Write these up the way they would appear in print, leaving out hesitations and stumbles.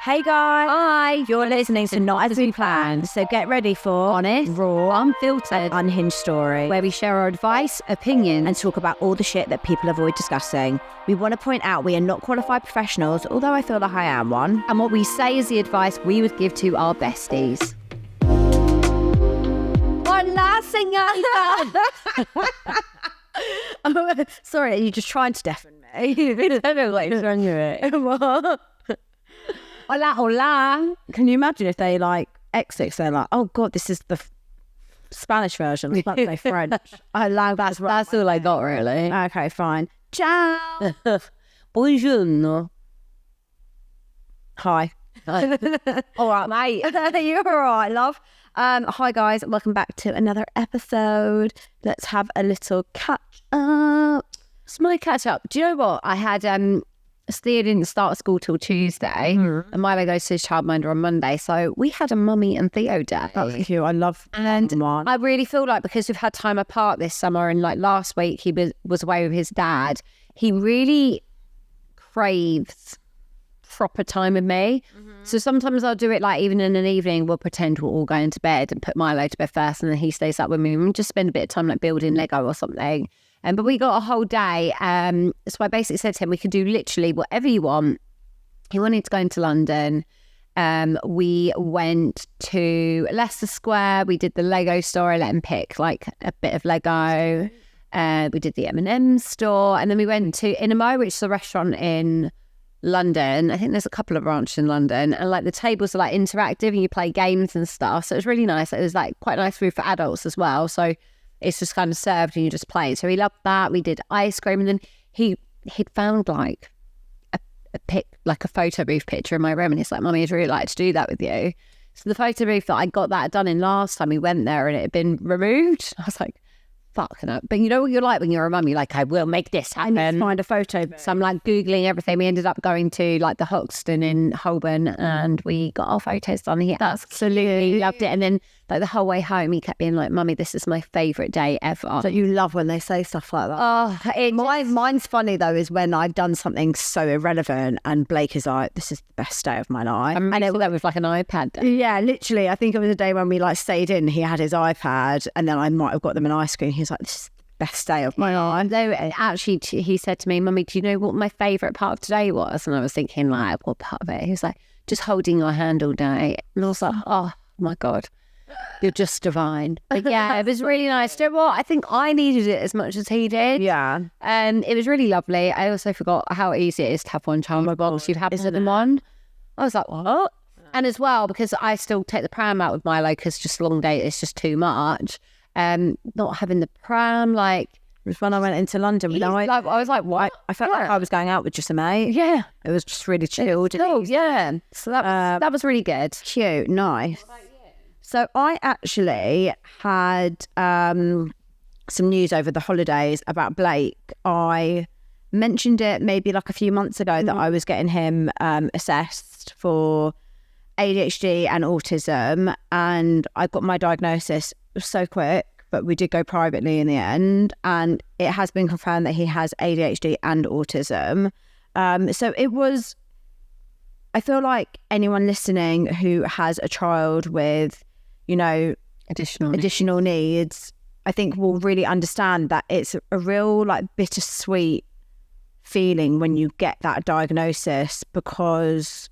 Hey guys. Hi. You're listening to Not As We Planned. So get ready for Honest, raw, unfiltered, unhinged story where we share our advice, opinions, and talk about all the shit that people avoid discussing. We want to point out we are not qualified professionals, although I feel like I am one. and what we say is the advice we would give to our besties. Hola, señorita. Sorry, you're just trying to deafen me. I don't know what is wrong with it. Hola, hola. Can you imagine if they like exits? They're like, oh god, this is the Spanish version. Let's not say French. I like That's all I got, really. Okay, fine. Ciao. Buongiorno. Hi. All right, mate. You're all right, love. Hi guys, welcome back to another episode. Let's have a little catch up. It's my catch up. Do you know what? I had Thea didn't start school till Tuesday, and Milo goes to his childminder on Monday. So we had a mummy and Theo day. That's cute. I love one. I really feel like because we've had time apart this summer, and like last week he was away with his dad, he really craves proper time with me. So sometimes I'll do it like even in an evening, we'll pretend we're all going to bed and put Milo to bed first, and then he stays up with me and we'll just spend a bit of time like building Lego or something. But we got a whole day. So I basically said to him, we could do literally whatever you want. He wanted to go into London. We went to Leicester Square. We did the Lego store. I let him pick like a bit of Lego. We did the M&M store. And then we went to Inamo, which is a restaurant in London. I think there's a couple of branches in London. And like the tables are like interactive and you play games and stuff. So it was really nice. It was like quite nice food for adults as well. So it's just kind of served and you just play. So he loved that. We did ice cream, and then he'd found like a photo booth picture in my room, and he's like, "Mummy, I'd really like to do that with you." So the photo booth that I got that done in last time we went there, and it had been removed. I was like, "Fuck no!" But you know what you're like when you're a mum. You're like, "I will make this happen." I need to find a photo booth. So I'm like Googling everything. We ended up going to like the Hoxton in Holborn, and we got our photos done. He absolutely loved it. And then like the whole way home, he kept being like, "Mummy, this is my favourite day ever." So you love when they say stuff like that. Oh, Mine's funny though is when I've done something so irrelevant and Blake is like, "This is the best day of my life." and it that with like an iPad. Yeah, literally. I think it was a day when we like stayed in. He had his iPad, and then I might have got them an ice cream. He was like, "This is the best day of my life." Though actually, he said to me, "Mummy, do you know what my favourite part of today was?" And I was thinking, like, what part of it? He was like, "Just holding your hand all day." And I was like, "Oh my god, you're just divine." But yeah, it was really nice. Do you know what? I think I needed it as much as he did. Yeah. It was really lovely. I also forgot how easy it is to have one child. Once you've had more than one. I was like, what? And as well, because I still take the pram out with Milo because just long day, it's just too much. Not having the pram, like, It was when I went into London. I was like, what? I felt like I was going out with just a mate. Yeah. It was just really chilled. Oh, yeah. So that was really good. Cute, nice. So I actually had some news over the holidays about Blake. I mentioned it maybe like a few months ago that I was getting him assessed for ADHD and autism, and I got my diagnosis so quick, but we did go privately in the end, and it has been confirmed that he has ADHD and autism. So it was, I feel like anyone listening who has a child with, you know, additional needs, I think will really understand that it's a real like bittersweet feeling when you get that diagnosis, because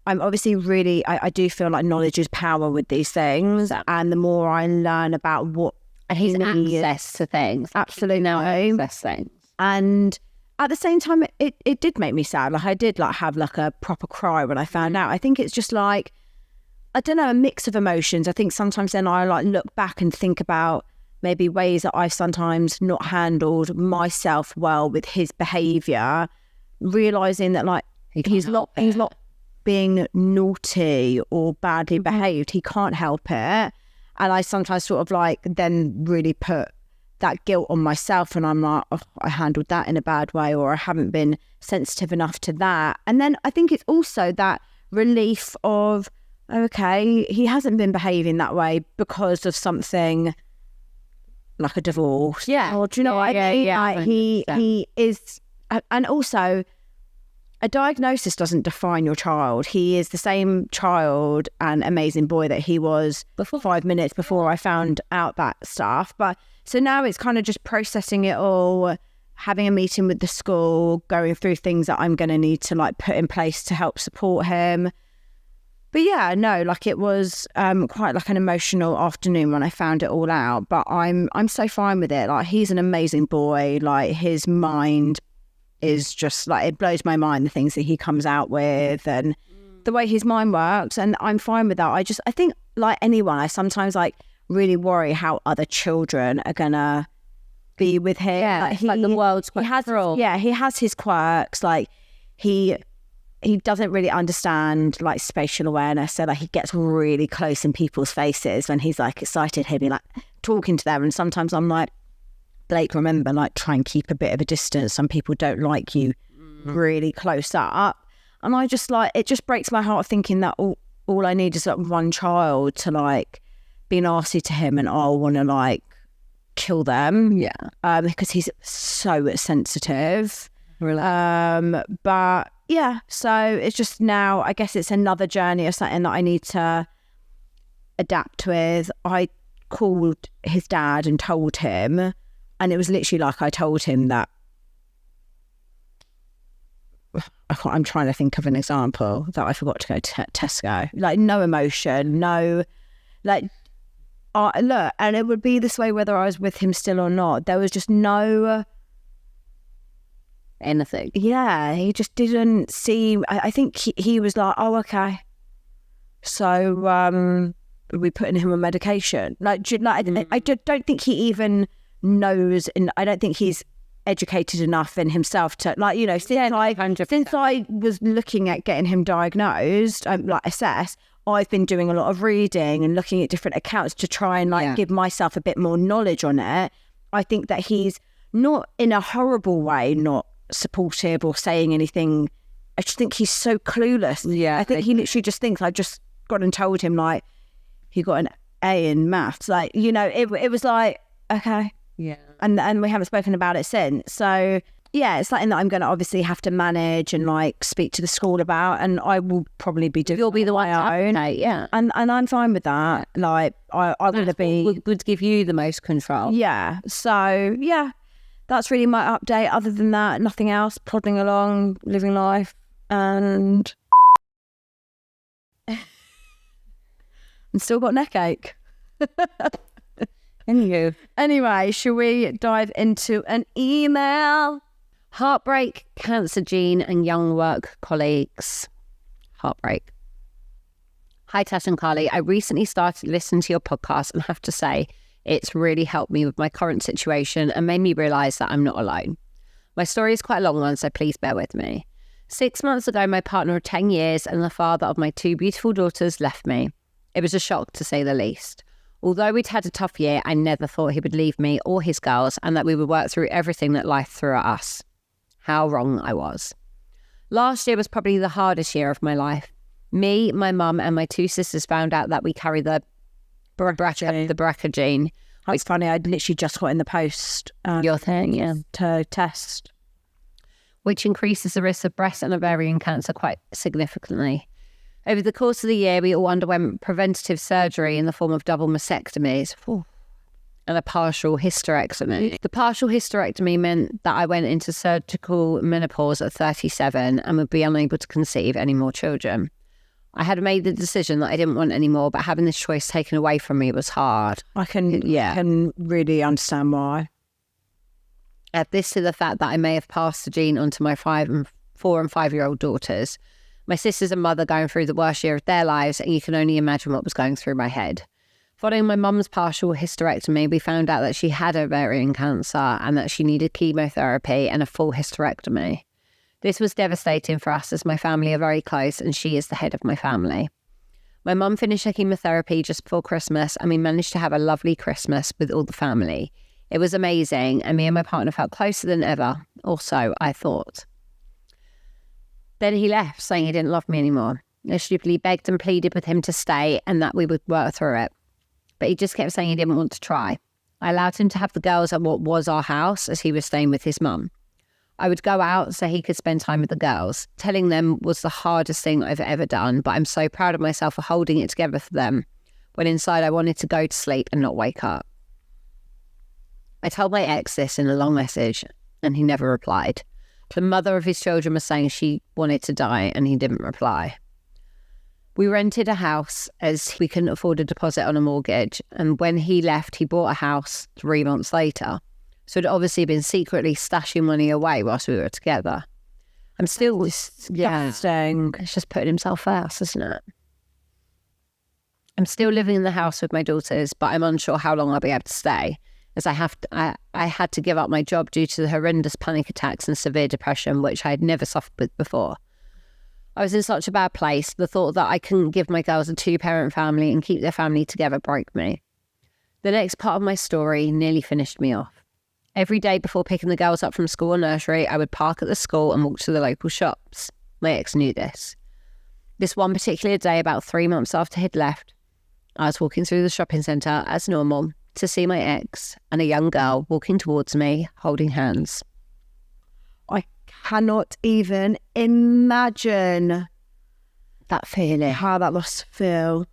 I'm obviously really, I do feel like knowledge is power with these things, and the more I learn about what He's access to things. Absolutely. Access things. And at the same time, it did make me sad. Like I did like have like a proper cry when I found out. I think it's just like, I don't know, a mix of emotions. I think sometimes then I like look back and think about maybe ways that I've sometimes not handled myself well with his behaviour, realising that like he's not being naughty or badly behaved. He can't help it. And I sometimes sort of like then really put that guilt on myself, and I'm like, oh, I handled that in a bad way, or I haven't been sensitive enough to that. And then I think it's also that relief of, okay, he hasn't been behaving that way because of something like a divorce. Yeah. Or do you know what I mean? Yeah. Like, he is, and also a diagnosis doesn't define your child. He is the same child and amazing boy that he was before 5 minutes before I found out that stuff. But so now it's kind of just processing it all, having a meeting with the school, going through things that I'm going to need to like put in place to help support him. But yeah, no, like it was quite like an emotional afternoon when I found it all out. But I'm so fine with it. Like he's an amazing boy. Like his mind is just like, it blows my mind, the things that he comes out with and the way his mind works. And I'm fine with that. I think like anyone, I sometimes like really worry how other children are gonna be with him. Yeah, like the world's quite cruel. Yeah, he has his quirks. Like he doesn't really understand like spatial awareness. So like he gets really close in people's faces when he's like excited. He'll be like talking to them. And sometimes I'm like, Blake, remember, like try and keep a bit of a distance. Some people don't like you really close up. And I just like, it just breaks my heart thinking that all I need is like one child to like be nasty to him and I want to like kill them. Yeah. Because he's so sensitive. Really? But yeah, so it's just now, I guess it's another journey or something that I need to adapt with. I called his dad and told him, and it was literally like I told him that I'm trying to think of an example that I forgot to go to Tesco. Like no emotion, no, like, look, and it would be this way whether I was with him still or not. There was just no anything. Yeah, he just didn't seem. I think he was like, oh, okay. So we putting him on medication. I don't think he even knows, and I don't think he's educated enough in himself to like, you know, since I was looking at getting him diagnosed, like assessed, I've been doing a lot of reading and looking at different accounts to try and like give myself a bit more knowledge on it. I think that he's not in a horrible way, not supportive or saying anything. I just think he's so clueless. Yeah, I think he literally just thinks I just got and told him like he got an A in maths. Like, you know, it was like, okay. Yeah. And we haven't spoken about it since. So yeah, it's something that I'm going to obviously have to manage and like speak to the school about, and I will probably be doing. You'll be the one to advocate, yeah. And I'm fine with that. Like I want to be would give you the most control. Yeah. So yeah, that's really my update. Other than that, nothing else. Plodding along, living life, and still got neck ache. Anyway, shall we dive into an email? Heartbreak, cancer gene, and young work colleagues. Heartbreak. Hi, Tash and Carly. I recently started listening to your podcast and have to say it's really helped me with my current situation and made me realise that I'm not alone. My story is quite a long one, so please bear with me. 6 months ago, my partner of 10 years and the father of my 2 beautiful daughters left me. It was a shock, to say the least. Although we'd had a tough year, I never thought he would leave me or his girls and that we would work through everything that life threw at us. How wrong I was. Last year was probably the hardest year of my life. Me, my mum and my 2 sisters found out that we carry the BRCA gene. It's funny, I'd literally just got in the post Your thing, yeah. to test. Which increases the risk of breast and ovarian cancer quite significantly. Over the course of the year, we all underwent preventative surgery in the form of double mastectomies and a partial hysterectomy. The partial hysterectomy meant that I went into surgical menopause at 37 and would be unable to conceive any more children. I had made the decision that I didn't want any more, but having this choice taken away from me was hard. I can really understand why. Add this to the fact that I may have passed the gene onto my 4 and 5-year-old daughters. My sisters and mother going through the worst year of their lives, and you can only imagine what was going through my head. Following my mum's partial hysterectomy, we found out that she had ovarian cancer and that she needed chemotherapy and a full hysterectomy. This was devastating for us as my family are very close and she is the head of my family. My mum finished her chemotherapy just before Christmas and we managed to have a lovely Christmas with all the family. It was amazing and me and my partner felt closer than ever, or so I thought. Then he left, saying he didn't love me anymore. I stupidly begged and pleaded with him to stay and that we would work through it. But he just kept saying he didn't want to try. I allowed him to have the girls at what was our house as he was staying with his mum. I would go out so he could spend time with the girls. Telling them was the hardest thing I've ever done, but I'm so proud of myself for holding it together for them when inside I wanted to go to sleep and not wake up. I told my ex this in a long message and he never replied. The mother of his children was saying she wanted to die and he didn't reply. We rented a house as we couldn't afford a deposit on a mortgage, and when he left, he bought a house 3 months later. So he'd obviously been secretly stashing money away whilst we were together. I'm still, Disgusting. it's just putting himself first, isn't it? I'm still living in the house with my daughters, but I'm unsure how long I'll be able to stay, as I had to give up my job due to the horrendous panic attacks and severe depression, which I had never suffered with before. I was in such a bad place. The thought that I couldn't give my girls a 2-parent family and keep their family together broke me. The next part of my story nearly finished me off. Every day before picking the girls up from school or nursery, I would park at the school and walk to the local shops. My ex knew this. This one particular day, about 3 months after he'd left, I was walking through the shopping centre as normal to see my ex and a young girl walking towards me, holding hands. I cannot even imagine That feeling. how that must feel.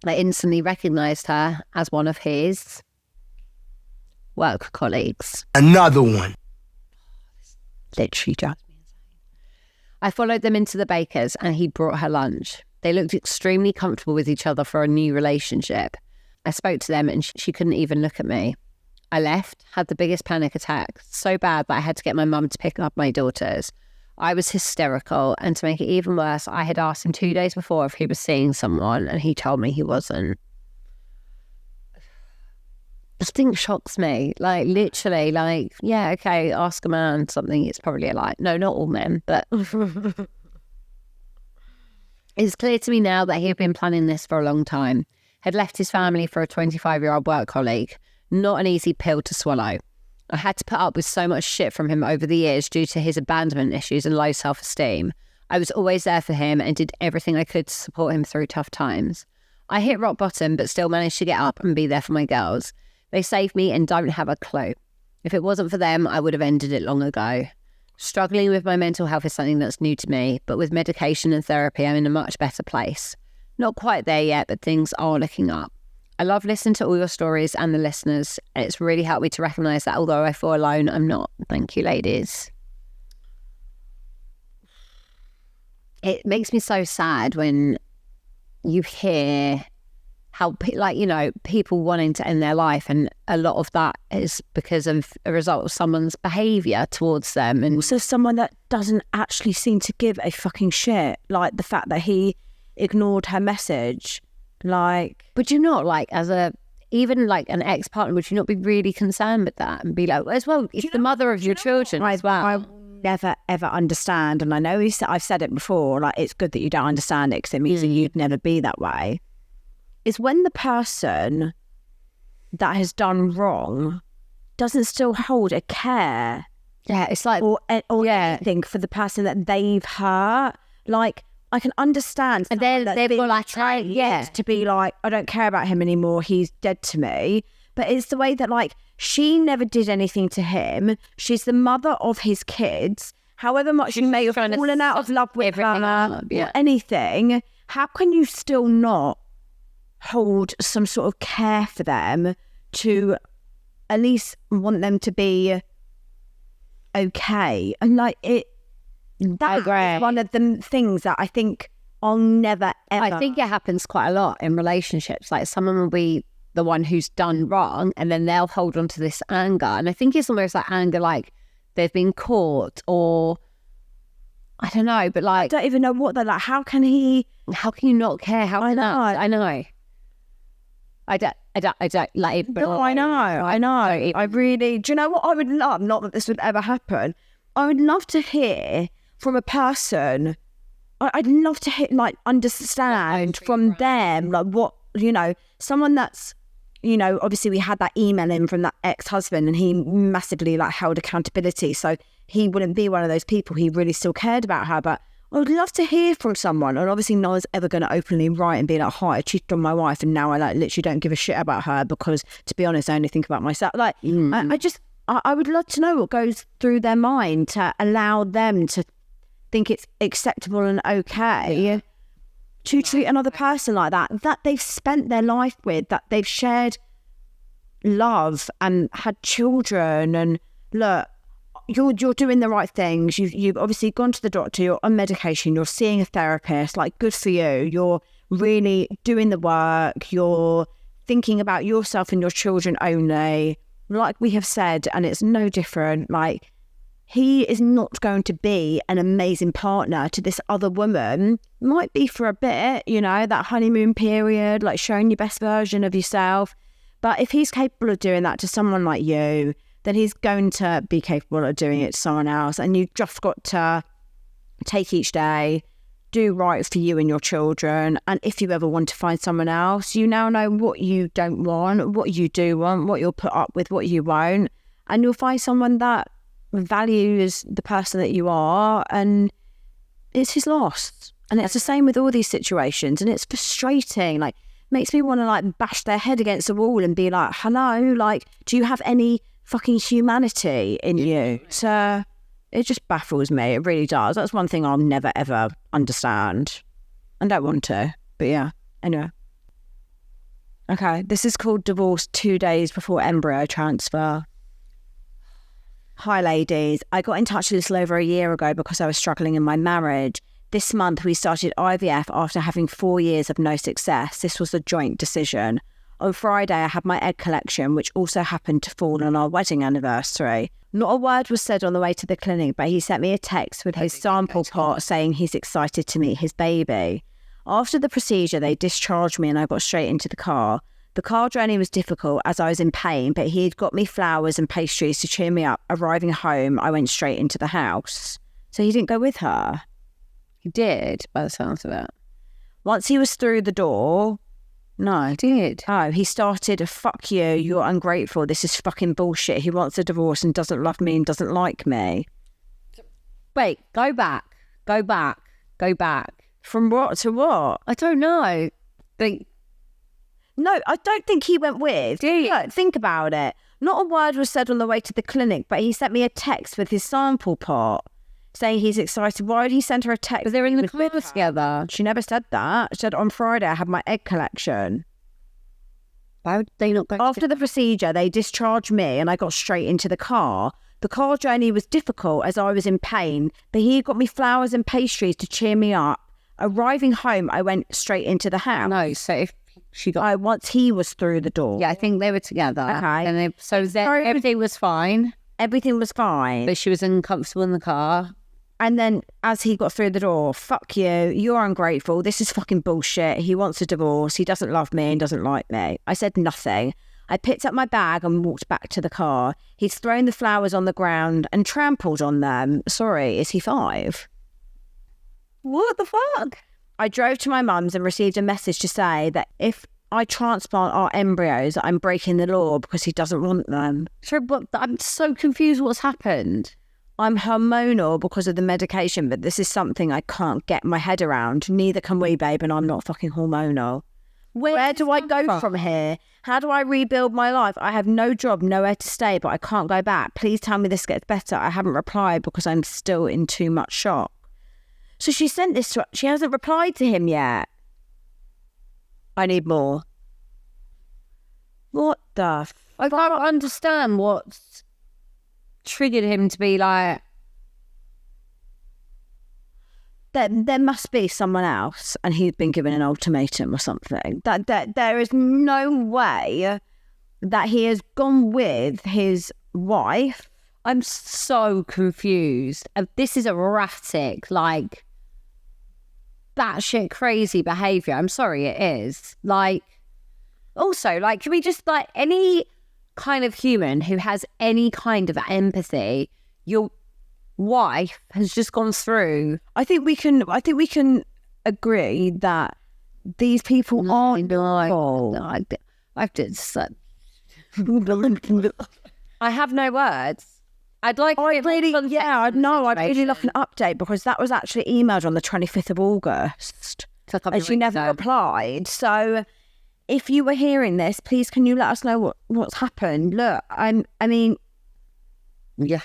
I instantly recognised her as one of his work colleagues. Another one. Literally drives me insane. I followed them into the baker's and he brought her lunch. They looked extremely comfortable with each other for a new relationship. I spoke to them and she couldn't even look at me. I left, had the biggest panic attack, so bad that I had to get my mum to pick up my daughters. I was hysterical, and to make it even worse, I had asked him 2 days before if he was seeing someone, and he told me he wasn't. This thing shocks me. Like, literally, like, yeah, okay, ask a man something, it's probably a lie. No, not all men, but... It's clear to me now that he had been planning this for a long time. Had left his family for a 25-year-old work colleague. Not an easy pill to swallow. I had to put up with so much shit from him over the years due to his abandonment issues and low self-esteem. I was always there for him and did everything I could to support him through tough times. I hit rock bottom but still managed to get up and be there for my girls. They saved me and don't have a clue. If it wasn't for them, I would have ended it long ago. Struggling with my mental health is something that's new to me, but with medication and therapy, I'm in a much better place. Not quite there yet, but things are looking up. I love listening to all your stories and the listeners, and it's really helped me to recognise that although I feel alone, I'm not. Thank you, ladies. It makes me so sad when you hear how, people wanting to end their life, and a lot of that is because of a result of someone's behaviour towards them. And Also, someone that doesn't actually seem to give a fucking shit. Like the fact that he ignored her message. Like, But you not like even an ex-partner, would you not be really concerned with that and be like, as well, it's the mother of your children as well. I never ever understand, and I know I've said it before, like, it's good that you don't understand it because it means that you'd never be that way, is when the person that has done wrong doesn't still hold a care Yeah, it's like, or anything for the person that they've hurt. Like, I can understand, and someone then that's they've been got like, trained yeah, to be like, I don't care about him anymore, he's dead to me. But it's the way that, like, she never did anything to him. She's the mother of his kids. However much you may have fallen out of love with everything her up, yeah. or anything, how can you still not hold some sort of care for them to at least want them to be okay? And like that is one of the things that I think I'll never ever. I think it happens quite a lot in relationships. Like, someone will be the one who's done wrong and then they'll hold on to this anger. And I think it's almost like anger, like they've been caught, or I don't know, but like, I don't even know what they're like. How can you not care? I know. I don't like it. No, I know. I really, do you know what I would love? Not that this would ever happen. I would love to hear from a person. I'd love to hear, like, understand from them, like, what, someone that's, obviously we had that email in from that ex-husband and he massively, like, held accountability. So he wouldn't be one of those people. He really still cared about her. But I would love to hear from someone. And obviously no one's ever going to openly write and be like, hi, I cheated on my wife and now I, like, literally don't give a shit about her because, to be honest, I only think about myself. Like, I would love to know what goes through their mind to allow them to think it's acceptable and okay to treat another person like that they've spent their life with, that they've shared love and had children. And look, you're doing the right things. You've obviously gone to the doctor, you're on medication, you're seeing a therapist, like, good for you. You're really doing the work, you're thinking about yourself and your children only, like we have said, and it's no different. Like, he is not going to be an amazing partner to this other woman. Might be for a bit, you know, that honeymoon period, like showing your best version of yourself. But if he's capable of doing that to someone like you, then he's going to be capable of doing it to someone else. And you've just got to take each day, do right for you and your children. And if you ever want to find someone else, you now know what you don't want, what you do want, what you'll put up with, what you won't. And you'll find someone that values the person that you are, and it's his loss. And it's the same with all these situations, and it's frustrating. Like, makes me want to like bash their head against the wall and be like, hello, like, do you have any fucking humanity in you? So it just baffles me. It really does. That's one thing I'll never ever understand, and don't want to. But yeah, anyway. Okay, this is called Divorce 2 days before embryo transfer. Hi ladies, I got in touch a little over a year ago because I was struggling in my marriage. This month we started IVF after having 4 years of no success. This was a joint decision. On Friday I had my egg collection, which also happened to fall on our wedding anniversary. Not a word was said on the way to the clinic, but he sent me a text with his sample pot saying he's excited to meet his baby. After the procedure they discharged me and I got straight into the car. The car journey was difficult as I was in pain, but he had got me flowers and pastries to cheer me up. Arriving home, I went straight into the house. So he didn't go with her. He did, by the sounds of it. Once he was through the door, no. He did. Oh, he started, fuck you, you're ungrateful, this is fucking bullshit. He wants a divorce and doesn't love me and doesn't like me. Wait, go back. From what to what? I don't know. No, I don't think he went with. Do you? Look, think about it. Not a word was said on the way to the clinic, but he sent me a text with his sample pot saying he's excited. Why did he send her a text? But they're in the car together. She never said that. She said, on Friday I had my egg collection. Why would they not go? After the procedure, they discharged me and I got straight into the car. The car journey was difficult as I was in pain, but he got me flowers and pastries to cheer me up. Arriving home, I went straight into the house. No, so if she got... once he was through the door. Yeah, I think they were together. Okay. And everything was fine. Everything was fine. But she was uncomfortable in the car. And then as he got through the door, fuck you, you're ungrateful, this is fucking bullshit, he wants a divorce, he doesn't love me and doesn't like me. I said nothing. I picked up my bag and walked back to the car. He's thrown the flowers on the ground and trampled on them. Sorry, is he 5? What the fuck? I drove to my mum's and received a message to say that if I transplant our embryos, I'm breaking the law because he doesn't want them. So, but I'm so confused what's happened. I'm hormonal because of the medication, but this is something I can't get my head around. Neither can we, babe, and I'm not fucking hormonal. Where do I go from here? How do I rebuild my life? I have no job, nowhere to stay, but I can't go back. Please tell me this gets better. I haven't replied because I'm still in too much shock. So she sent this to... She hasn't replied to him yet. I need more. What the... I can't understand what's triggered him to be like... There must be someone else and he's been given an ultimatum or something. That there is no way that he has gone with his wife. I'm so confused. This is erratic, like... batshit crazy behaviour. I'm sorry, it is. Like, also, like, can we just, like, any kind of human who has any kind of empathy, your wife has just gone through. I think we can agree that these people aren't I've just I have no words. I'd like I'd really like an update because that was actually emailed on the 25th of August and she never replied. So if you were hearing this, please can you let us know what's happened? Look, I mean, Yeah.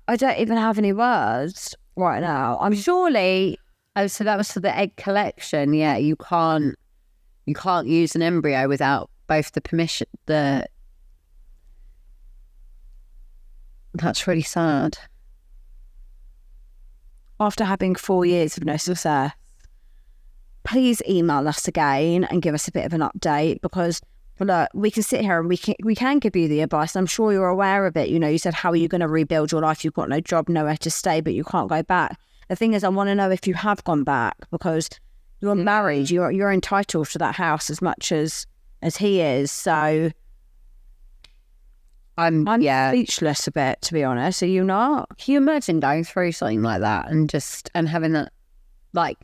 I don't even have any words right now. I'm Surely, oh, so that was for the egg collection. Yeah, you can't use an embryo without both the permission. That's really sad. after having 4 years of no success. Please email us again and give us a bit of an update, because look, we can sit here and we can give you the advice. I'm sure you're aware of it. You know, you said, how are you going to rebuild your life? You've got no job, nowhere to stay, but you can't go back. The thing is, I want to know if you have gone back, because you're married. You're entitled to that house as much as he is. So I'm speechless a bit, to be honest. Are you not? Can you imagine going through something like that and having that, like,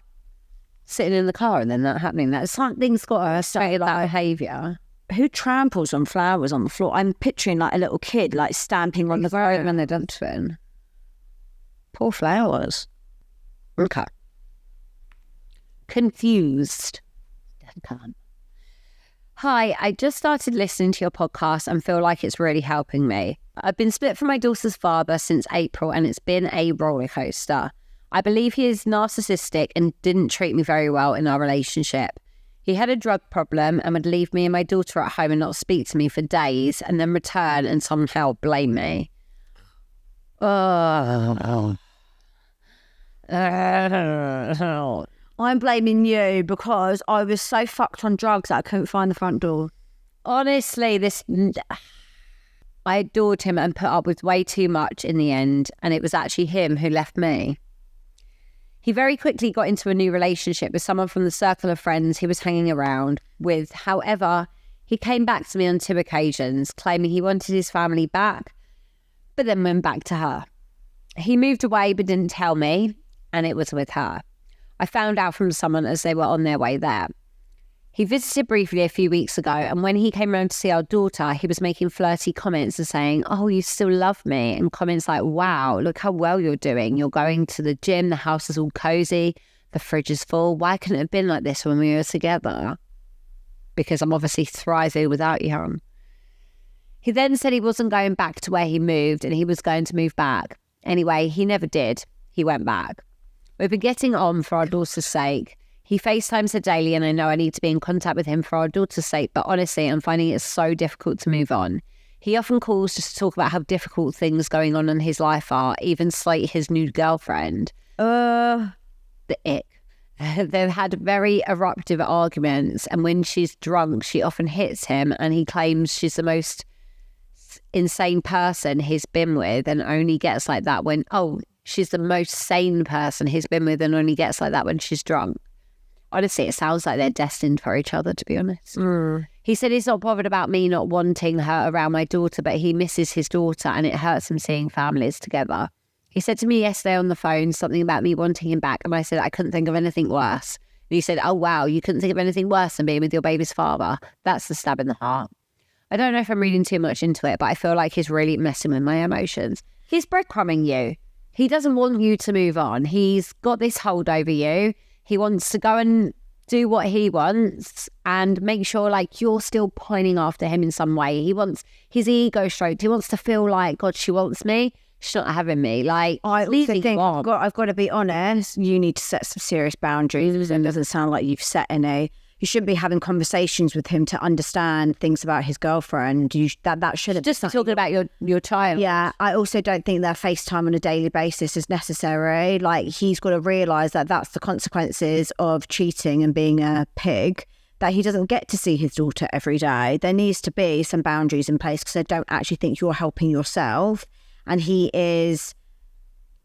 sitting in the car and then that happening? That something's got to stay that behaviour. Who tramples on flowers on the floor? I'm picturing like a little kid like stamping on the ground when they're done to it. Poor flowers. Okay. Confused. Hi, I just started listening to your podcast and feel like it's really helping me. I've been split from my daughter's father since April, and it's been a roller coaster. I believe he is narcissistic and didn't treat me very well in our relationship. He had a drug problem and would leave me and my daughter at home and not speak to me for days, and then return and somehow blame me. I'm blaming you because I was so fucked on drugs that I couldn't find the front door. Honestly, I adored him and put up with way too much in the end, and it was actually him who left me. He very quickly got into a new relationship with someone from the circle of friends he was hanging around with. However, he came back to me on 2 occasions, claiming he wanted his family back, but then went back to her. He moved away but didn't tell me, and it was with her. I found out from someone as they were on their way there. He visited briefly a few weeks ago, and when he came round to see our daughter, he was making flirty comments and saying, "Oh, you still love me," and comments like, "Wow, look how well you're doing. You're going to the gym, the house is all cozy, the fridge is full. Why couldn't it have been like this when we were together? Because I'm obviously thriving without you." He then said he wasn't going back to where he moved and he was going to move back. Anyway, he never did. He went back. We've been getting on for our daughter's sake. He FaceTimes her daily, and I know I need to be in contact with him for our daughter's sake, but honestly, I'm finding it so difficult to move on. He often calls just to talk about how difficult things going on in his life are, even slate his new girlfriend. The ick. They've had very eruptive arguments, and when she's drunk, she often hits him, and he claims she's the most insane person he's been with and only gets like that when, she's the most sane person he's been with and only gets like that when she's drunk. Honestly, it sounds like they're destined for each other, to be honest. He said he's not bothered about me not wanting her around my daughter, but he misses his daughter and it hurts him seeing families together. He said to me yesterday on the phone something about me wanting him back, and I said I couldn't think of anything worse. And he said, "Oh, wow, you couldn't think of anything worse than being with your baby's father." That's the stab in the heart. I don't know if I'm reading too much into it, but I feel like he's really messing with my emotions. He's breadcrumbing you. He doesn't want you to move on. He's got this hold over you. He wants to go and do what he wants and make sure like you're still pining after him in some way. He wants his ego stroked. He wants to feel like, God, she wants me. She's not having me. Like, I also think I've got to be honest. You need to set some serious boundaries. It doesn't sound like you've set any. You shouldn't be having conversations with him to understand things about his girlfriend. That should have just talking about your child. Yeah, I also don't think their FaceTime on a daily basis is necessary. Like, he's got to realise that that's the consequences of cheating and being a pig, that he doesn't get to see his daughter every day. There needs to be some boundaries in place, because I don't actually think you're helping yourself. And he's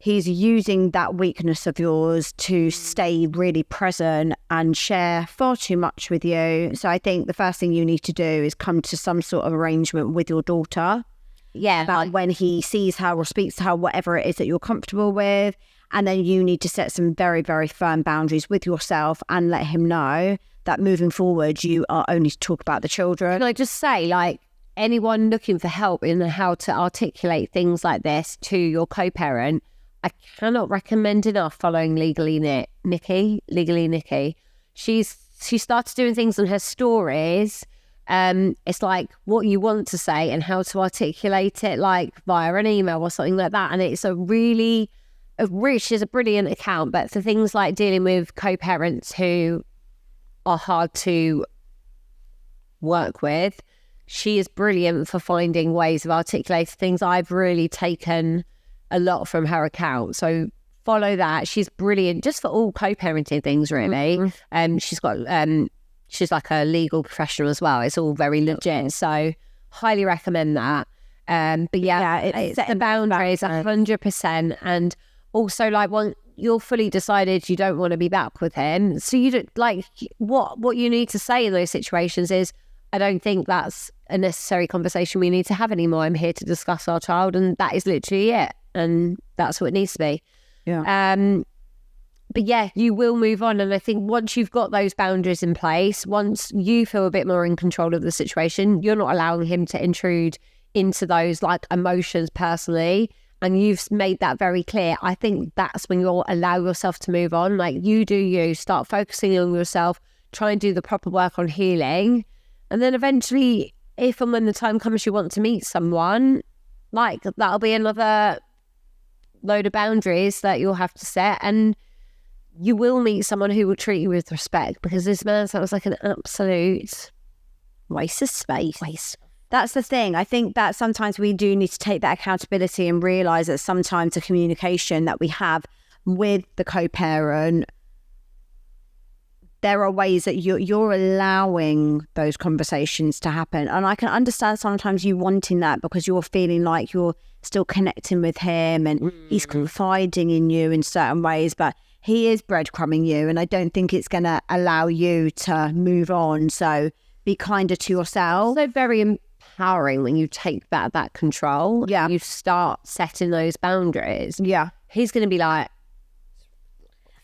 using that weakness of yours to stay really present and share far too much with you. So I think the first thing you need to do is come to some sort of arrangement with your daughter. Yeah. About when he sees her or speaks to her, whatever it is that you're comfortable with. And then you need to set some very, very firm boundaries with yourself and let him know that moving forward, you are only to talk about the children. Can I just say, like, anyone looking for help in how to articulate things like this to your co-parent, I cannot recommend enough following Legally Nikki. She started doing things on her stories It's like what you want to say and how to articulate it, like via an email or something like that. And it's Rich is a brilliant account, but for things like dealing with co-parents who are hard to work with, she is brilliant for finding ways of articulating things. I've really taken a lot from her account. So follow that. She's brilliant just for all co-parenting things, really. She's like a legal professional as well. It's all very legit. So highly recommend that. But it's the boundaries 100%. And also, like, when you're fully decided you don't want to be back with him, so you don't, like, what you need to say in those situations is, I don't think that's a necessary conversation we need to have anymore. I'm here to discuss our child, and that is literally it. And that's what it needs to be. Yeah. But yeah, you will move on. And I think once you've got those boundaries in place, once you feel a bit more in control of the situation, you're not allowing him to intrude into those like emotions personally. And you've made that very clear. I think that's when you'll allow yourself to move on. Like, you do you, start focusing on yourself, try and do the proper work on healing. And then eventually, if and when the time comes you want to meet someone, like, that'll be another load of boundaries that you'll have to set. And you will meet someone who will treat you with respect, because this man sounds like an absolute waste of space. That's the thing. I think that sometimes we do need to take that accountability and realise that sometimes the communication that we have with the co-parent, there are ways that you're allowing those conversations to happen. And I can understand sometimes you wanting that because you're feeling like you're still connecting with him and he's confiding in you in certain ways, but he is breadcrumbing you, and I don't think it's going to allow you to move on. So be kinder to yourself. So very empowering when you take that control. Yeah. You start setting those boundaries. Yeah. He's going to be like...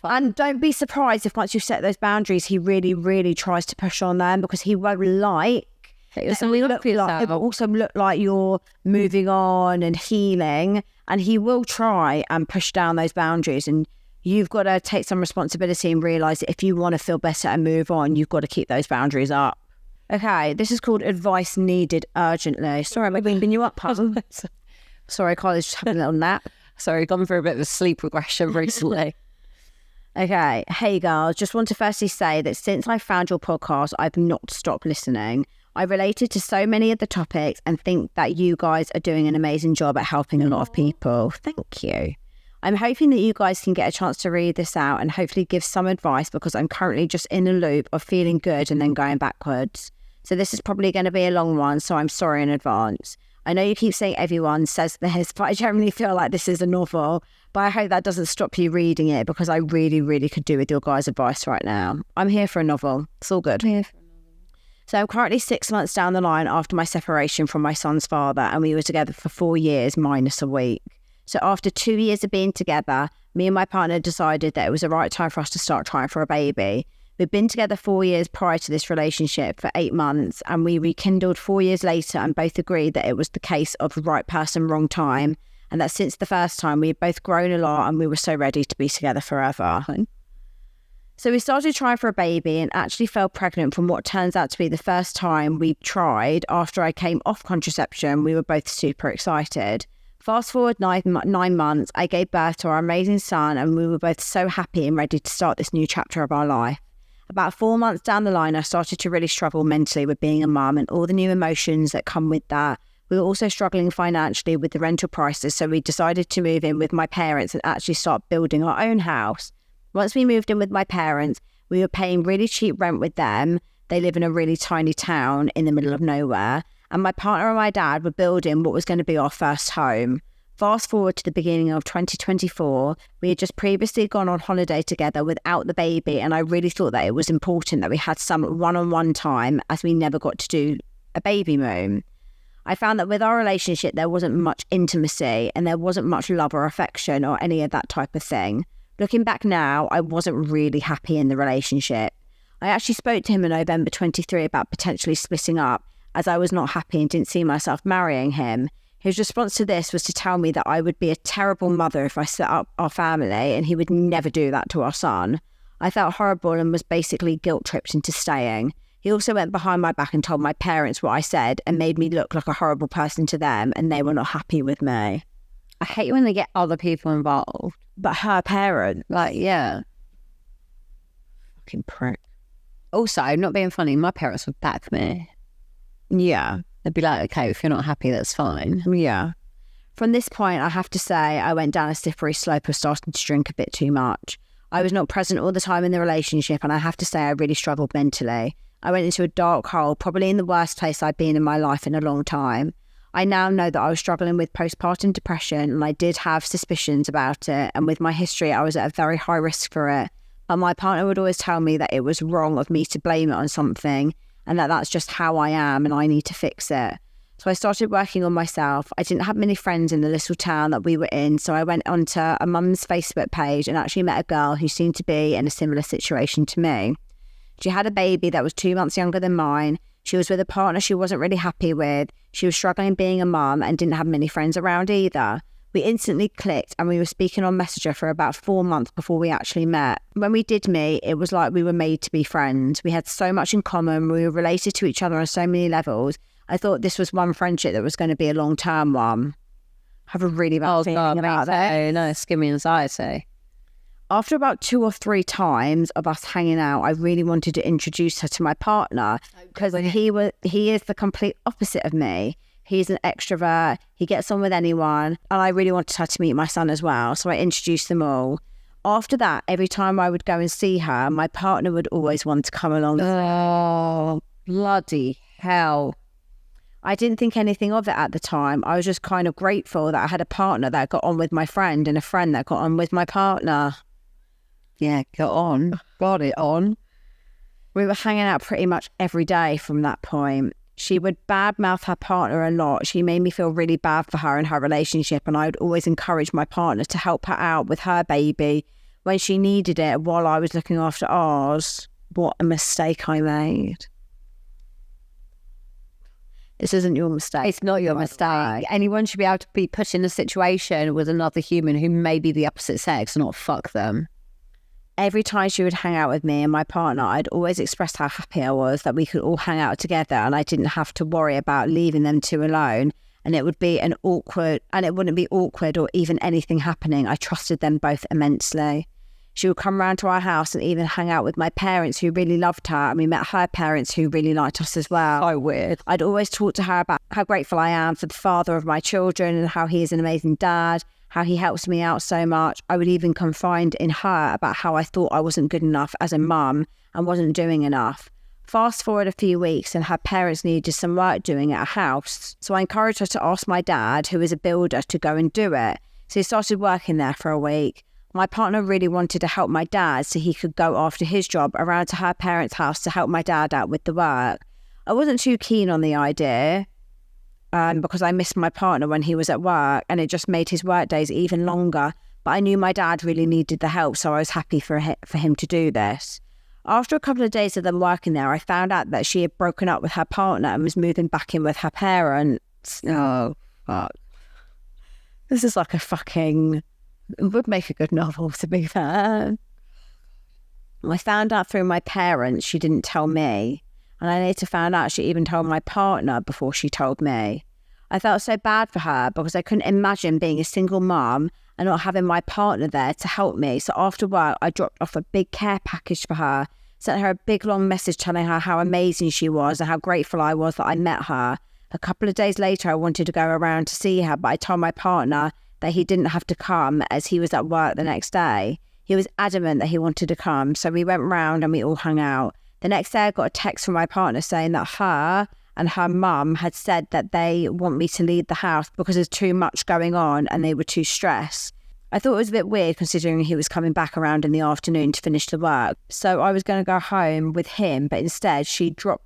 And don't be surprised if once you set those boundaries, he really, really tries to push on them, because he won't like... It will also look like you're moving on and healing, and he will try and push down those boundaries. And you've got to take some responsibility and realise that if you want to feel better and move on, you've got to keep those boundaries up. Okay, this is called advice needed urgently. Sorry, am I bringing you up, puzzle? Sorry, Kylie's just having a little nap. Sorry, gone through a bit of a sleep regression recently. Okay, hey girls, just want to firstly say that since I found your podcast, I've not stopped listening. I related to so many of the topics and think that you guys are doing an amazing job at helping a lot of people. Thank you. I'm hoping that you guys can get a chance to read this out and hopefully give some advice, because I'm currently just in a loop of feeling good and then going backwards. So this is probably going to be a long one, so I'm sorry in advance. I know you keep saying everyone says this, but I generally feel like this is a novel. But I hope that doesn't stop you reading it, because I really, really could do with your guys' advice right now. I'm here for a novel. It's all good. So I'm currently 6 months down the line after my separation from my son's father, and we were together for 4 years minus a week. So after 2 years of being together, me and my partner decided that it was the right time for us to start trying for a baby. We'd been together 4 years prior to this relationship for 8 months, and we rekindled 4 years later and both agreed that it was the case of right person, wrong time, and that since the first time we had both grown a lot and we were so ready to be together forever. So we started trying for a baby and actually fell pregnant from what turns out to be the first time we tried. After I came off contraception, we were both super excited. Fast forward 9 months, I gave birth to our amazing son, and we were both so happy and ready to start this new chapter of our life. About 4 months down the line, I started to really struggle mentally with being a mum and all the new emotions that come with that. We were also struggling financially with the rental prices, so we decided to move in with my parents and actually start building our own house. Once we moved in with my parents, we were paying really cheap rent with them. They live in a really tiny town in the middle of nowhere. And my partner and my dad were building what was going to be our first home. Fast forward to the beginning of 2024, we had just previously gone on holiday together without the baby, and I really thought that it was important that we had some one-on-one time, as we never got to do a baby moon. I found that with our relationship, there wasn't much intimacy and there wasn't much love or affection or any of that type of thing. Looking back now, I wasn't really happy in the relationship. I actually spoke to him in November 23 about potentially splitting up, as I was not happy and didn't see myself marrying him. His response to this was to tell me that I would be a terrible mother if I set up our family, and he would never do that to our son. I felt horrible and was basically guilt-tripped into staying. He also went behind my back and told my parents what I said and made me look like a horrible person to them, and they were not happy with me. I hate when they get other people involved. But her parents, Like, yeah. fucking prick. Also, not being funny, my parents would back me. Yeah. They'd be like, okay, if you're not happy, that's fine. Yeah. From this point, I have to say, I went down a slippery slope of starting to drink a bit too much. I was not present all the time in the relationship, and I have to say I really struggled mentally. I went into a dark hole, probably in the worst place I'd been in my life in a long time. I now know that I was struggling with postpartum depression, and I did have suspicions about it, and with my history, I was at a very high risk for it. But my partner would always tell me that it was wrong of me to blame it on something, and that that's just how I am and I need to fix it. So I started working on myself. I didn't have many friends in the little town that we were in, so I went onto a mum's Facebook page and actually met a girl who seemed to be in a similar situation to me. She had a baby that was 2 months younger than mine. She was with a partner she wasn't really happy with. She was struggling being a mum and didn't have many friends around either. We instantly clicked and we were speaking on Messenger for about 4 months before we actually met. When we did meet, it was like we were made to be friends. We had so much in common. We were related to each other on so many levels. I thought this was one friendship that was going to be a long-term one. I have a really bad feeling about that. Oh, no, it's giving me anxiety. After about 2 or 3 times of us hanging out, I really wanted to introduce her to my partner because he is the complete opposite of me. He's an extrovert. He gets on with anyone. And I really wanted her to meet my son as well. So I introduced them all. After that, every time I would go and see her, my partner would always want to come along. Oh, bloody hell. I didn't think anything of it at the time. I was just kind of grateful that I had a partner that got on with my friend and a friend that got on with my partner. Yeah, got it on. We were hanging out pretty much every day from that point. She would badmouth her partner a lot. She made me feel really bad for her and her relationship, and I would always encourage my partner to help her out with her baby when she needed it while I was looking after ours. What a mistake I made. This isn't your mistake. It's not your mistake. Anyone should be able to be put in a situation with another human who may be the opposite sex and not fuck them. Every time she would hang out with me and my partner, I'd always express how happy I was that we could all hang out together and I didn't have to worry about leaving them two alone. And it wouldn't be awkward or even anything happening. I trusted them both immensely. She would come round to our house and even hang out with my parents who really loved her, and we met her parents who really liked us as well. So weird. I'd always talk to her about how grateful I am for the father of my children and how he is an amazing dad, how he helps me out so much. I would even confide in her about how I thought I wasn't good enough as a mum and wasn't doing enough. Fast forward a few weeks and her parents needed some work doing at a house. So I encouraged her to ask my dad, who is a builder, to go and do it. So he started working there for a week. My partner really wanted to help my dad so he could go after his job around to her parents' house to help my dad out with the work. I wasn't too keen on the idea because I missed my partner when he was at work and it just made his work days even longer. But I knew my dad really needed the help, so I was happy for him to do this. After a couple of days of them working there, I found out that she had broken up with her partner and was moving back in with her parents. Oh, fuck. This is like it would make a good novel, to be fair. I found out through my parents she didn't tell me. And I later found out she even told my partner before she told me. I felt so bad for her because I couldn't imagine being a single mum and not having my partner there to help me. So after work, I dropped off a big care package for her, sent her a big long message telling her how amazing she was and how grateful I was that I met her. A couple of days later, I wanted to go around to see her, but I told my partner that he didn't have to come as he was at work the next day. He was adamant that he wanted to come, so we went round and we all hung out. The next day I got a text from my partner saying that her and her mum had said that they want me to leave the house because there's too much going on and they were too stressed. I thought it was a bit weird considering he was coming back around in the afternoon to finish the work. So I was going to go home with him, but instead she dropped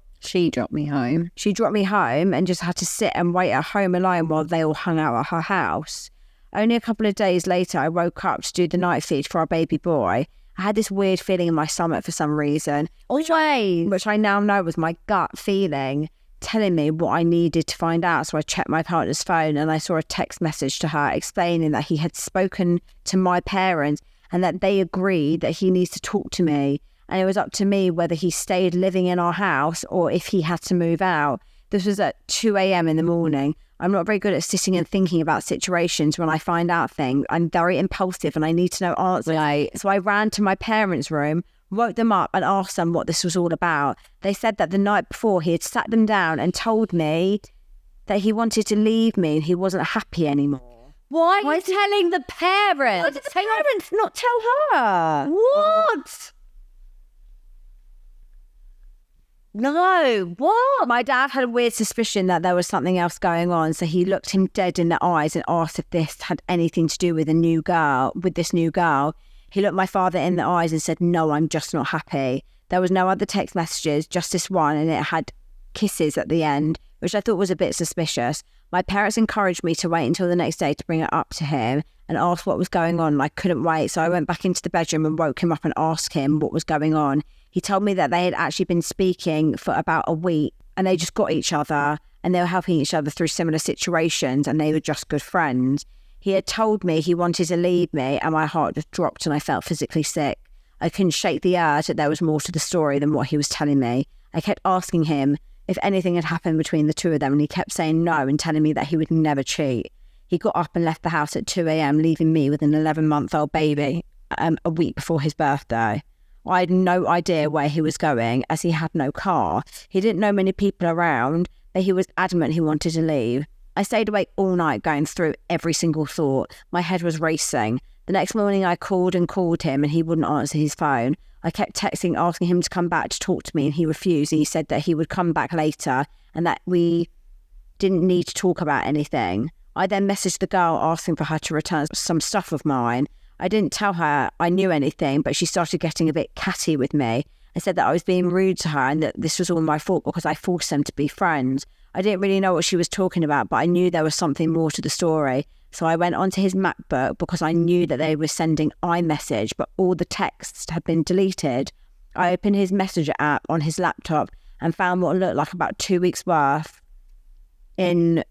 me home. She dropped me home and just had to sit and wait at home alone while they all hung out at her house. Only a couple of days later, I woke up to do the night feed for our baby boy. I had this weird feeling in my stomach for some reason, which I now know was my gut feeling telling me what I needed to find out. So I checked my partner's phone and I saw a text message to her explaining that he had spoken to my parents and that they agreed that he needs to talk to me and it was up to me whether he stayed living in our house or if he had to move out. This was at 2 a.m. in the morning. I'm not very good at sitting and thinking about situations when I find out things. I'm very impulsive and I need to know answers. Right. So I ran to my parents' room, woke them up and asked them what this was all about. They said that the night before he had sat them down and told me that he wanted to leave me and he wasn't happy anymore. Why are you telling the parents? Why did the parents not tell her? What? No, what? My dad had a weird suspicion that there was something else going on, so he looked him dead in the eyes and asked if this had anything to do with this new girl. He looked my father in the eyes and said, "No, I'm just not happy." There was no other text messages, just this one, and it had kisses at the end, which I thought was a bit suspicious. My parents encouraged me to wait until the next day to bring it up to him and ask what was going on. I couldn't wait, so I went back into the bedroom and woke him up and asked him what was going on. He told me that they had actually been speaking for about a week and they just got each other and they were helping each other through similar situations and they were just good friends. He had told me he wanted to leave me and my heart just dropped and I felt physically sick. I couldn't shake the urge that there was more to the story than what he was telling me. I kept asking him if anything had happened between the two of them and he kept saying no and telling me that he would never cheat. He got up and left the house at 2 a.m, leaving me with an 11-month-old baby a week before his birthday. I had no idea where he was going as he had no car. He didn't know many people around, but he was adamant he wanted to leave. I stayed awake all night going through every single thought. My head was racing. The next morning I called and called him and he wouldn't answer his phone. I kept texting asking him to come back to talk to me and he refused. He said that he would come back later and that we didn't need to talk about anything. I then messaged the girl asking for her to return some stuff of mine. I didn't tell her I knew anything, but she started getting a bit catty with me. I said that I was being rude to her and that this was all my fault because I forced them to be friends. I didn't really know what she was talking about, but I knew there was something more to the story. So I went onto his MacBook because I knew that they were sending iMessage, but all the texts had been deleted. I opened his Messenger app on his laptop and found what looked like about 2 weeks worth in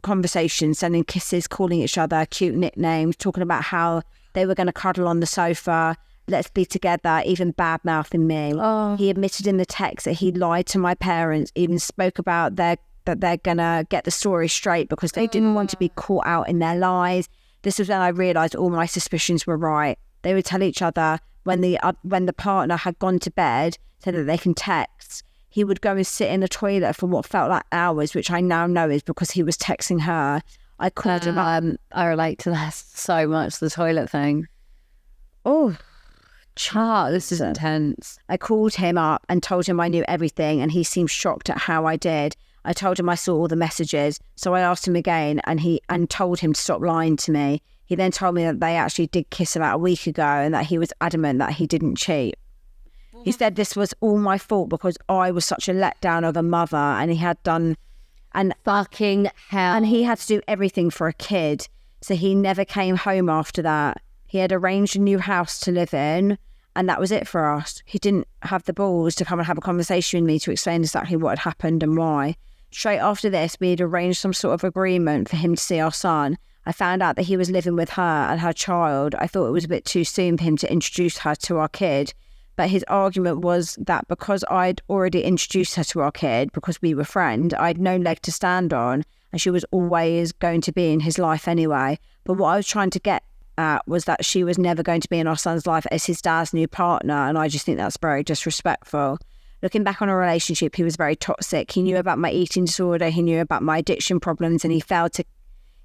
conversations, sending kisses, calling each other cute nicknames, talking about how they were going to cuddle on the sofa, let's be together, even bad-mouthing me. Oh. He admitted in the text that he lied to my parents, even spoke about that they're going to get the story straight because they didn't want to be caught out in their lies. This was when I realised all my suspicions were right. They would tell each other when the partner had gone to bed so that they can text. He would go and sit in the toilet for what felt like hours, which I now know is because he was texting her. I called him up. I relate to that so much, the toilet thing. Oh, Chart, this is intense. I called him up and told him I knew everything and he seemed shocked at how I did. I told him I saw all the messages, so I asked him again and told him to stop lying to me. He then told me that they actually did kiss about a week ago and that he was adamant that he didn't cheat. He said this was all my fault because I was such a letdown of a mother and he had done... and Fucking hell. And he had to do everything for a kid, so he never came home after that. He had arranged a new house to live in and that was it for us. He didn't have the balls to come and have a conversation with me to explain exactly what had happened and why. Straight after this, we had arranged some sort of agreement for him to see our son. I found out that he was living with her and her child. I thought it was a bit too soon for him to introduce her to our kid. But his argument was that because I'd already introduced her to our kid, because we were friends, I'd no leg to stand on and she was always going to be in his life anyway. But what I was trying to get at was that she was never going to be in our son's life as his dad's new partner, and I just think that's very disrespectful. Looking back on our relationship, he was very toxic. He knew about my eating disorder, he knew about my addiction problems, and he failed to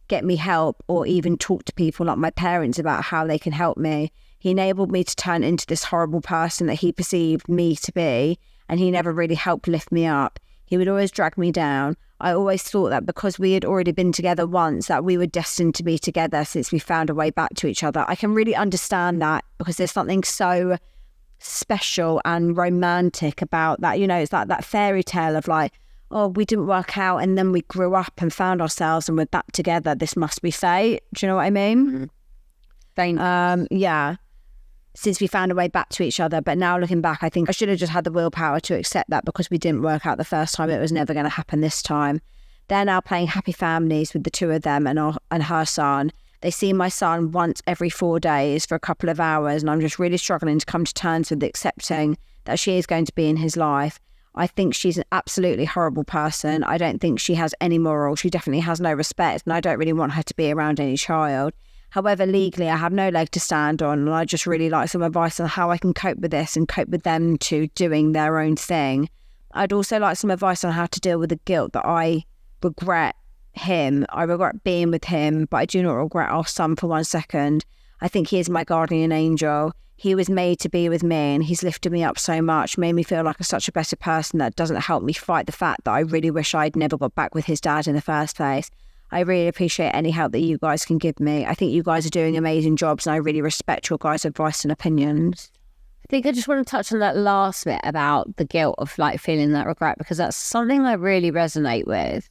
get me help or even talk to people like my parents about how they can help me. He enabled me to turn into this horrible person that he perceived me to be, and he never really helped lift me up. He would always drag me down. I always thought that because we had already been together once, that we were destined to be together since we found a way back to each other. I can really understand that because there's something so special and romantic about that. You know, it's like that fairy tale of like, oh, we didn't work out and then we grew up and found ourselves and we're back together. This must be fate. Do you know what I mean? Yeah. Since we found a way back to each other. But now looking back, I think I should have just had the willpower to accept that because we didn't work out the first time, it was never going to happen this time. They're now playing happy families with the two of them and her son. They see my son once every 4 days for a couple of hours, and I'm just really struggling to come to terms with accepting that she is going to be in his life. I think she's an absolutely horrible person. I don't think she has any moral. She definitely has no respect, and I don't really want her to be around any child. However, legally, I have no leg to stand on, and I just really like some advice on how I can cope with this and cope with them to doing their own thing. I'd also like some advice on how to deal with the guilt that I regret him. I regret being with him, but I do not regret our son for 1 second. I think he is my guardian angel. He was made to be with me, and he's lifted me up so much, made me feel like such a better person. That doesn't help me fight the fact that I really wish I'd never got back with his dad in the first place. I really appreciate any help that you guys can give me. I think you guys are doing amazing jobs, and I really respect your guys' advice and opinions. I think I just want to touch on that last bit about the guilt of like feeling that regret, because that's something I really resonate with.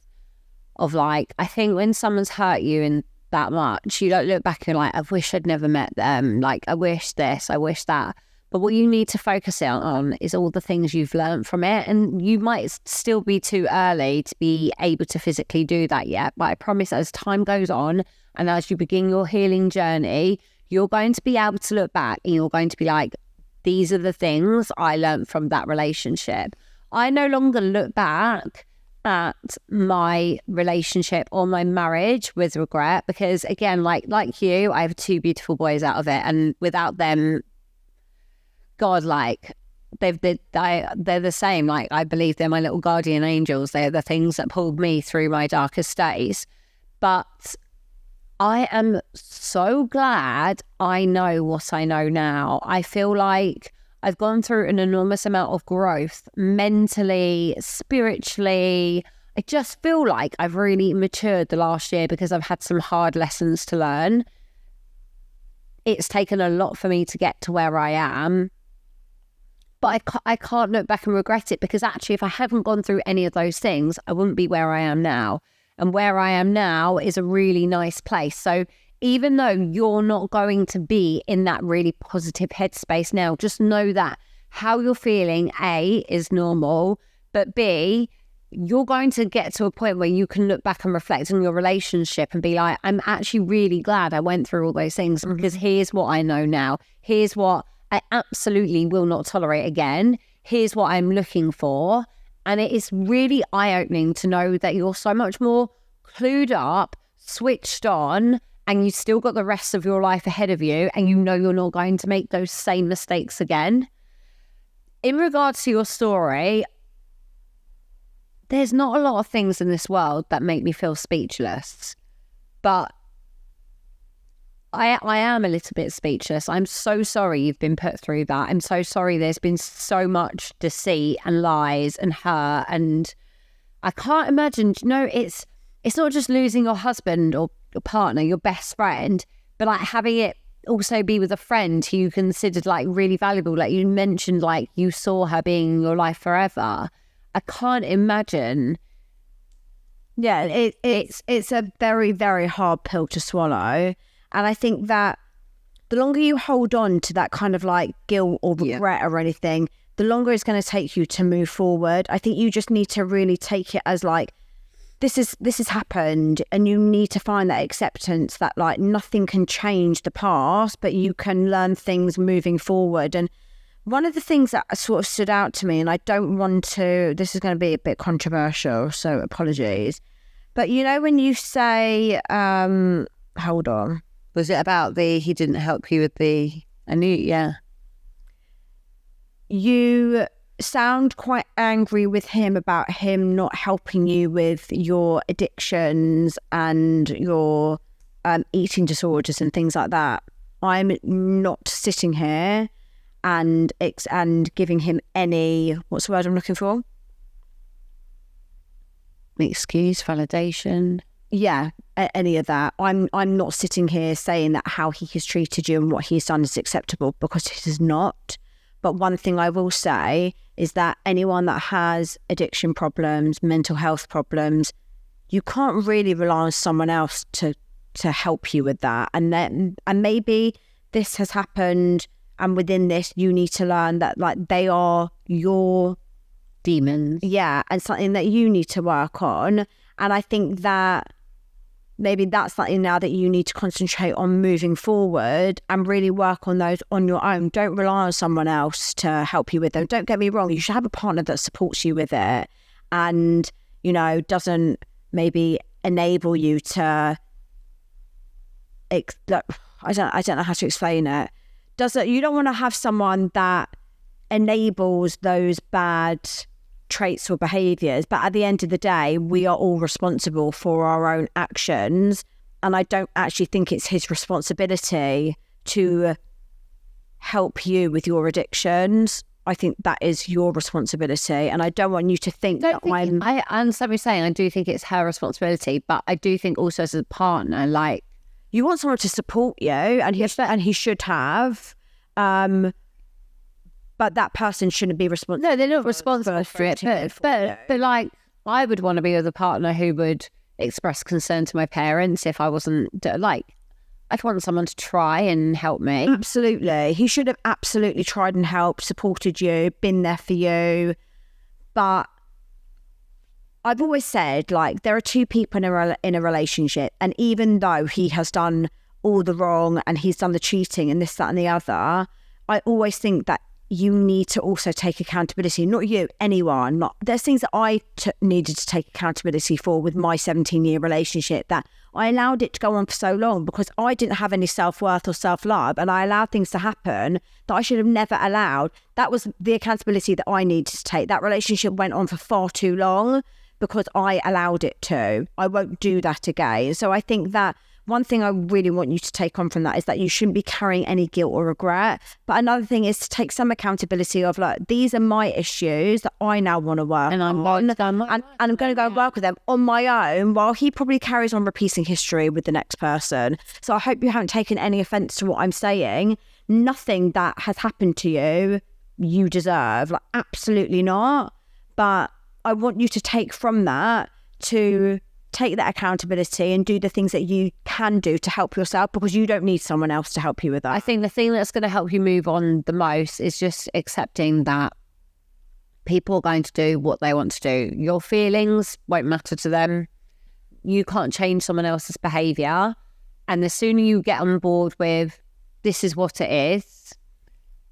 Of like, I think when someone's hurt you in that much, you don't look back and like, I wish I'd never met them. Like, I wish this, I wish that. But what you need to focus on is all the things you've learned from it. And you might still be too early to be able to physically do that yet. But I promise as time goes on and as you begin your healing journey, you're going to be able to look back and you're going to be like, these are the things I learned from that relationship. I no longer look back at my relationship or my marriage with regret, because again, like you, I have 2 beautiful boys out of it. And without them, God, like they're the same. Like, I believe they're my little guardian angels. They're the things that pulled me through my darkest days. But I am so glad I know what I know now. I feel like I've gone through an enormous amount of growth mentally, spiritually. I just feel like I've really matured the last year because I've had some hard lessons to learn. It's taken a lot for me to get to where I am. But I can't look back and regret it, because actually if I hadn't gone through any of those things, I wouldn't be where I am now. And where I am now is a really nice place. So even though you're not going to be in that really positive headspace now, just know that how you're feeling, A, is normal, but B, you're going to get to a point where you can look back and reflect on your relationship and be like, I'm actually really glad I went through all those things, because here's what I know now. Here's what I absolutely will not tolerate again. Here's what I'm looking for. And it is really eye-opening to know that you're so much more clued up, switched on, and you still got the rest of your life ahead of you, and you know you're not going to make those same mistakes again. In regards to your story, there's not a lot of things in this world that make me feel speechless, but I am a little bit speechless. I'm so sorry you've been put through that. I'm so sorry there's been so much deceit and lies and hurt, and I can't imagine, it's not just losing your husband or your partner, your best friend, but like having it also be with a friend who you considered like really valuable. Like you mentioned, like you saw her being in your life forever. I can't imagine. Yeah, it's a very, very hard pill to swallow. And I think that the longer you hold on to that kind of like guilt or regret or anything, the longer it's going to take you to move forward. I think you just need to really take it as like, this has happened, and you need to find that acceptance that like nothing can change the past, but you can learn things moving forward. And one of the things that sort of stood out to me, and I don't want to, this is going to be a bit controversial, so apologies, but when you say, hold on. Was it about he didn't help you with yeah. You sound quite angry with him about him not helping you with your addictions and your eating disorders and things like that. I'm not sitting here and giving him any, what's the word I'm looking for? Excuse, validation. Yeah, any of that. I'm not sitting here saying that how he has treated you and what he's done is acceptable, because it is not. But one thing I will say is that anyone that has addiction problems, mental health problems, you can't really rely on someone else to help you with that. And maybe this has happened, and within this you need to learn that like they are your demons. Yeah, and something that you need to work on. And I think that maybe that's something now that you need to concentrate on moving forward and really work on those on your own. Don't rely on someone else to help you with them. Don't get me wrong, you should have a partner that supports you with it and, you know, doesn't maybe enable you to, I don't know how to explain it. You don't want to have someone that enables those bad traits or behaviours, but at the end of the day we are all responsible for our own actions, and I don't actually think it's his responsibility to help you with your addictions. I think that is your responsibility, and I don't want you to think I understand what you're saying. I do think it's her responsibility, but I do think also as a partner, like, you want someone to support you, and he should have, but that person shouldn't be responsible. No, they're not responsible for it. But like, I would want to be with a partner who would express concern to my parents if I wasn't, like, I'd want someone to try and help me. Absolutely. He should have absolutely tried and helped, supported you, been there for you. But I've always said, like, there are two people in a relationship, and even though he has done all the wrong and he's done the cheating and this, that and the other, I always think that you need to also take accountability. Not you, anyone. There's things that I needed to take accountability for with my 17-year relationship, that I allowed it to go on for so long because I didn't have any self-worth or self-love, and I allowed things to happen that I should have never allowed. That was the accountability that I needed to take. That relationship went on for far too long because I allowed it to. I won't do that again. So I think that one thing I really want you to take on from that is that you shouldn't be carrying any guilt or regret. But another thing is to take some accountability of, like, these are my issues that I now want to work and I'm on. and I'm going to go and work with them on my own, while he probably carries on repeating history with the next person. So I hope you haven't taken any offence to what I'm saying. Nothing that has happened to you deserve. Like, absolutely not. But I want you to take from that to take that accountability and do the things that you can do to help yourself, because you don't need someone else to help you with that. I think the thing that's going to help you move on the most is just accepting that people are going to do what they want to do. Your feelings won't matter to them. You can't change someone else's behaviour. And the sooner you get on board with, this is what it is,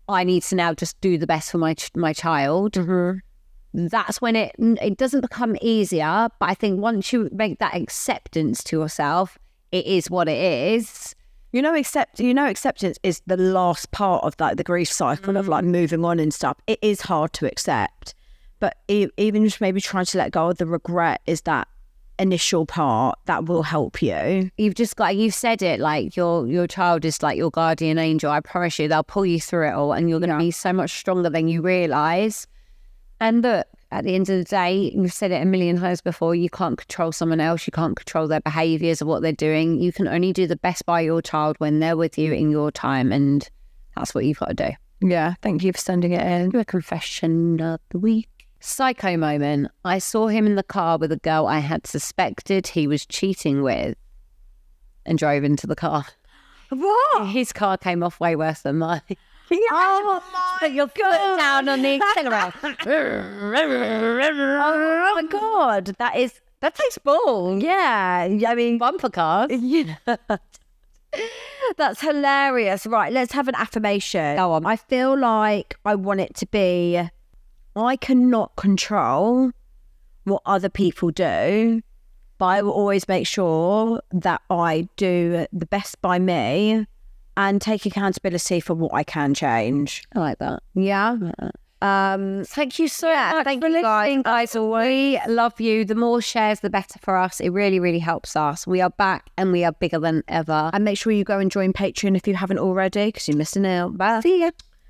I need to now just do the best for my child. Mm-hmm. That's when it doesn't become easier. But I think once you make that acceptance to yourself, it is what it is. Acceptance is the last part of, like, the grief cycle of, like, moving on and stuff. It is hard to accept, but even just maybe trying to let go of the regret is that initial part that will help you. You've said it, like, your child is like your guardian angel. I promise you, they'll pull you through it all, and you're going to be so much stronger than you realise. And look, at the end of the day, you've said it a million times before, you can't control someone else. You can't control their behaviours or what they're doing. You can only do the best by your child when they're with you in your time. And that's what you've got to do. Yeah, thank you for sending it in. A confession of the week. Psycho moment. I saw him in the car with a girl I had suspected he was cheating with and drove into the car. What? His car came off way worse than mine. Oh my Put your foot down on the accelerator. Oh my God. That takes balls. Yeah. I mean, Bumper cars. That's hilarious. Right, let's have an affirmation. Go on. I feel like I want it to be, I cannot control what other people do, but I will always make sure that I do the best by me and take accountability for what I can change. I like that. Yeah. Thank you so much thank for you listening, guys. We love you. The more shares, the better for us. It really, really helps us. We are back and we are bigger than ever. And make sure you go and join Patreon if you haven't already, because you're missing out. Bye. See ya.